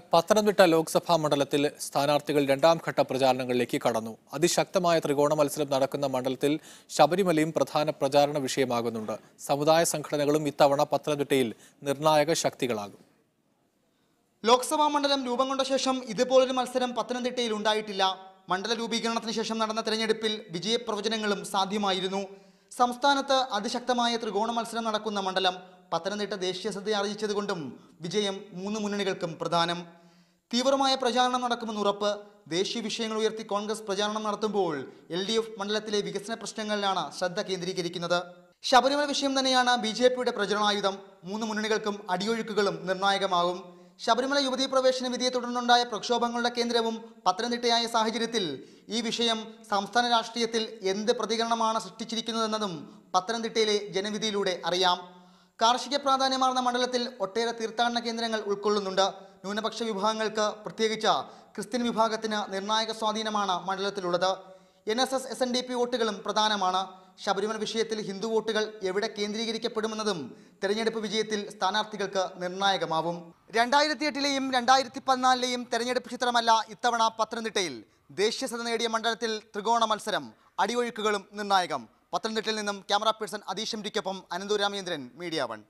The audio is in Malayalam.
പത്തനംതിട്ട ലോക്സഭാ മണ്ഡലത്തിൽ സ്ഥാനാർത്ഥികൾ രണ്ടാം ഘട്ട പ്രചാരണങ്ങളിലേക്ക് കടന്നു. അതിശക്തമായ ത്രികോണ മത്സരം നടക്കുന്ന മണ്ഡലത്തിൽ ശബരിമലയും പ്രധാന പ്രചാരണ വിഷയമാകുന്നുണ്ട്. സമുദായ സംഘടനകളും ഇത്തവണ പത്തനംതിട്ടയിൽ നിർണായക ശക്തികളാകും. ലോക്സഭാ മണ്ഡലം രൂപം കൊണ്ട ശേഷം ഇതുപോലൊരു മത്സരം പത്തനംതിട്ടയിൽ ഉണ്ടായിട്ടില്ല. മണ്ഡല രൂപീകരണത്തിന് ശേഷം നടന്ന തെരഞ്ഞെടുപ്പിൽ വിജയപ്രവചനങ്ങളും സാധ്യമായിരുന്നു. സംസ്ഥാനത്ത് അതിശക്തമായ ത്രികോണ മത്സരം നടക്കുന്ന മണ്ഡലം പത്തനംതിട്ട ദേശീയ ശ്രദ്ധ ആർജിച്ചതുകൊണ്ടും വിജയം മൂന്ന് മുന്നണികൾക്കും പ്രധാനം. തീവ്രമായ പ്രചാരണം നടക്കുമെന്ന് ഉറപ്പ്. ദേശീയ വിഷയങ്ങൾ ഉയർത്തി കോൺഗ്രസ് പ്രചാരണം നടത്തുമ്പോൾ LDF മണ്ഡലത്തിലെ വികസന പ്രശ്നങ്ങളിലാണ് ശ്രദ്ധ കേന്ദ്രീകരിക്കുന്നത്. ശബരിമല വിഷയം തന്നെയാണ് BJPയുടെ പ്രചരണായുധം. മൂന്ന് മുന്നണികൾക്കും അടിയൊഴുക്കുകളും നിർണായകമാകും. ശബരിമല യുവതീ പ്രവേശന വിധിയെ തുടർന്നുണ്ടായ പ്രക്ഷോഭങ്ങളുടെ കേന്ദ്രവും പത്തനംതിട്ടയായ സാഹചര്യത്തിൽ ഈ വിഷയം സംസ്ഥാന രാഷ്ട്രീയത്തിൽ എന്ത് പ്രതികരണമാണ് സൃഷ്ടിച്ചിരിക്കുന്നതെന്നതും പത്തനംതിട്ടയിലെ ജനവിധിയിലൂടെ അറിയാം. കാർഷിക പ്രാധാന്യമാർന്ന മണ്ഡലത്തിൽ ഒട്ടേറെ തീർത്ഥാടന കേന്ദ്രങ്ങൾ ഉൾക്കൊള്ളുന്നുണ്ട്. ന്യൂനപക്ഷ വിഭാഗങ്ങൾക്ക്, പ്രത്യേകിച്ച് ക്രിസ്ത്യൻ വിഭാഗത്തിന് നിർണായക സ്വാധീനമാണ് മണ്ഡലത്തിലുള്ളത്. NSS SNDP വോട്ടുകളും പ്രധാനമാണ്. ശബരിമല വിഷയത്തിൽ ഹിന്ദു വോട്ടുകൾ എവിടെ കേന്ദ്രീകരിക്കപ്പെടുമെന്നതും തെരഞ്ഞെടുപ്പ് വിജയത്തിൽ സ്ഥാനാർത്ഥികൾക്ക് നിർണായകമാവും. 2008-ലെയും 2014-ലെയും തെരഞ്ഞെടുപ്പ് ചിത്രമല്ല ഇത്തവണ പത്തനംതിട്ടയിൽ. ദേശീയ ശ്രദ്ധ നേടിയ മണ്ഡലത്തിൽ ത്രികോണ മത്സരം, അടിയൊഴുക്കുകളും നിർണായകം. പത്തനംതിട്ടയിൽ നിന്നും ക്യാമറ പേഴ്സൺ അദീഷ് MDക്കൊപ്പം അനന്തു രാമേന്ദ്രൻ, മീഡിയ 1.